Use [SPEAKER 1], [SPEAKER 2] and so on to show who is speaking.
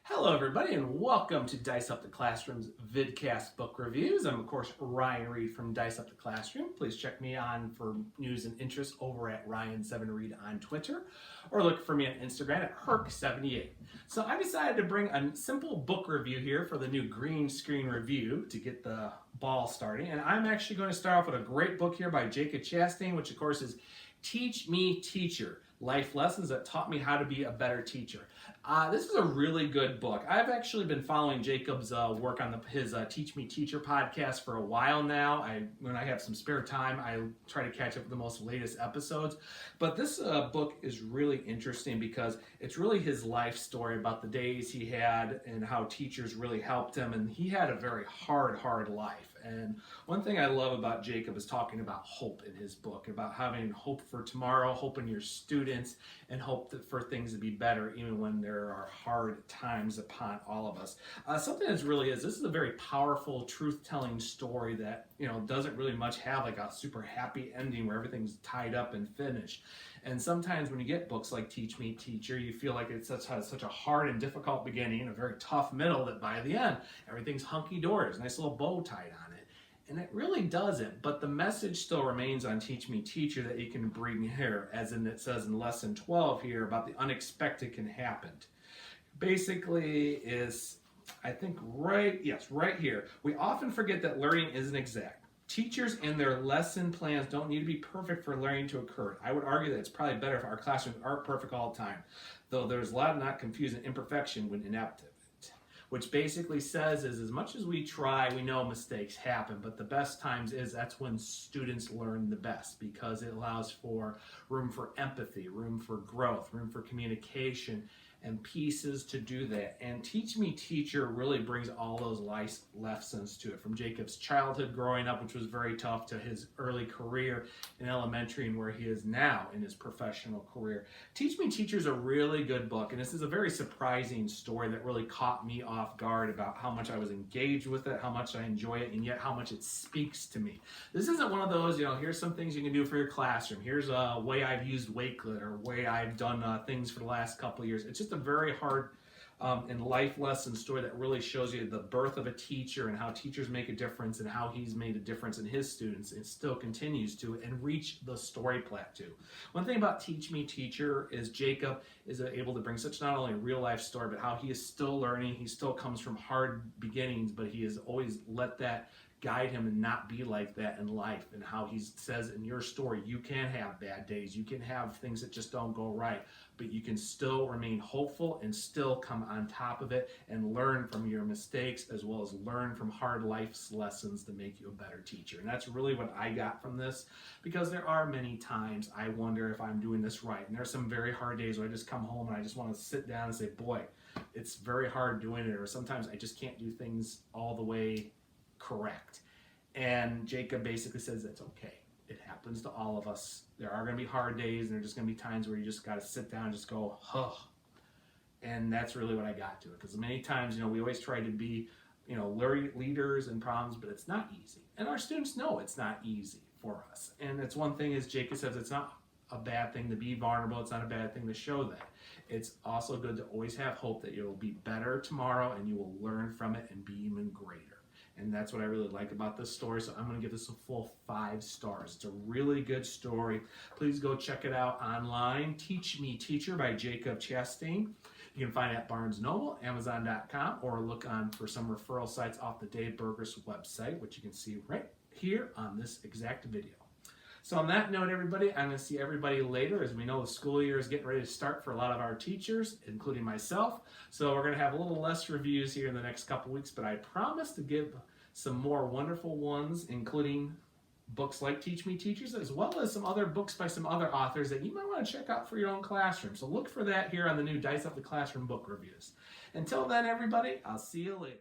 [SPEAKER 1] Hello everybody and welcome to Dice Up the Classroom's vidcast book reviews. I'm of course Ryan Reed from Dice Up the Classroom. Please check me on for news and interest over at Ryan7Reed on Twitter or look for me on Instagram at Herc78. So I decided to bring a simple book review here for the new green screen review to get the ball starting. And I'm actually going to start off with a great book here by Jacob Chastain, which of course is Teach Me Teacher, Life Lessons That Taught Me How to Be a Better Teacher. This is a really good book. I've actually been following Jacob's work on his Teach Me Teacher podcast for a while now. When I have some spare time, I try to catch up with the most latest episodes. But this book is really interesting because it's really his life story about the days he had and how teachers really helped him. And he had a very hard life. And one thing I love about Jacob is talking about hope in his book, about having hope for tomorrow, hope in your students, and hope for things to be better even when there are hard times upon all of us. Something that's really this is a very powerful, truth-telling story that doesn't really much have like a super happy ending where everything's tied up and finished. And sometimes when you get books like Teach Me Teacher, you feel like it's such a hard and difficult beginning, a very tough middle, that by the end, everything's hunky-dory. There's a nice little bow tied on it. And it really doesn't, but the message still remains on Teach Me Teacher that you can bring here, as in it says in lesson 12 here about the unexpected can happen. Basically is, I think right here, we often forget that learning isn't exact. Teachers and their lesson plans don't need to be perfect for learning to occur. I would argue that it's probably better if our classrooms aren't perfect all the time, though there's a lot of not confusing imperfection when inaptitude. Which basically says is as much as we try, we know mistakes happen, but the best times that's when students learn the best because it allows for room for empathy, room for growth, room for communication, and pieces to do that. And Teach Me Teacher really brings all those life lessons to it, from Jacob's childhood growing up, which was very tough, to his early career in elementary and where he is now in his professional career. Teach Me Teacher is a really good book, and this is a very surprising story that really caught me off guard about how much I was engaged with it, how much I enjoy it, and yet how much it speaks to me. This isn't one of those, here's some things you can do for your classroom. Here's a way I've used Wakelet or way I've done things for the last couple of years. It's just a very hard and life lesson story that really shows you the birth of a teacher and how teachers make a difference and how he's made a difference in his students and still continues to and reach the story plateau. One thing about Teach Me Teacher is Jacob is able to bring such not only a real life story, but how he is still learning. He still comes from hard beginnings, but he has always let that guide him and not be like that in life, and how he says in your story you can have bad days, you can have things that just don't go right, but you can still remain hopeful and still come on top of it and learn from your mistakes as well as learn from hard life's lessons to make you a better teacher. And that's really what I got from this, because there are many times I wonder if I'm doing this right, and there are some very hard days where I just come home and I just want to sit down and say, boy, it's very hard doing it, or sometimes I just can't do things all the way correct. And Jacob basically says that's okay. It happens to all of us. There are going to be hard days, and there are just going to be times where you just got to sit down and just go, huh. And that's really what I got to it, because many times, we always try to be, leaders and problems, but it's not easy. And our students know it's not easy for us. And it's one thing, as Jacob says, it's not a bad thing to be vulnerable. It's not a bad thing to show that. It's also good to always have hope that you'll be better tomorrow and you will learn from it and be even greater. And that's what I really like about this story. So I'm going to give this a full 5 stars. It's a really good story. Please go check it out online. Teach Me Teacher by Jacob Chastain. You can find it at Barnes & Noble, Amazon.com, or look on for some referral sites off the Dave Burgess website, which you can see right here on this exact video. So on that note, everybody, I'm going to see everybody later. As we know, the school year is getting ready to start for a lot of our teachers, including myself. So we're going to have a little less reviews here in the next couple weeks, but I promise to give some more wonderful ones, including books like Teach Me Teachers, as well as some other books by some other authors that you might want to check out for your own classroom. So look for that here on the new Dice Up the Classroom book reviews. Until then, everybody, I'll see you later.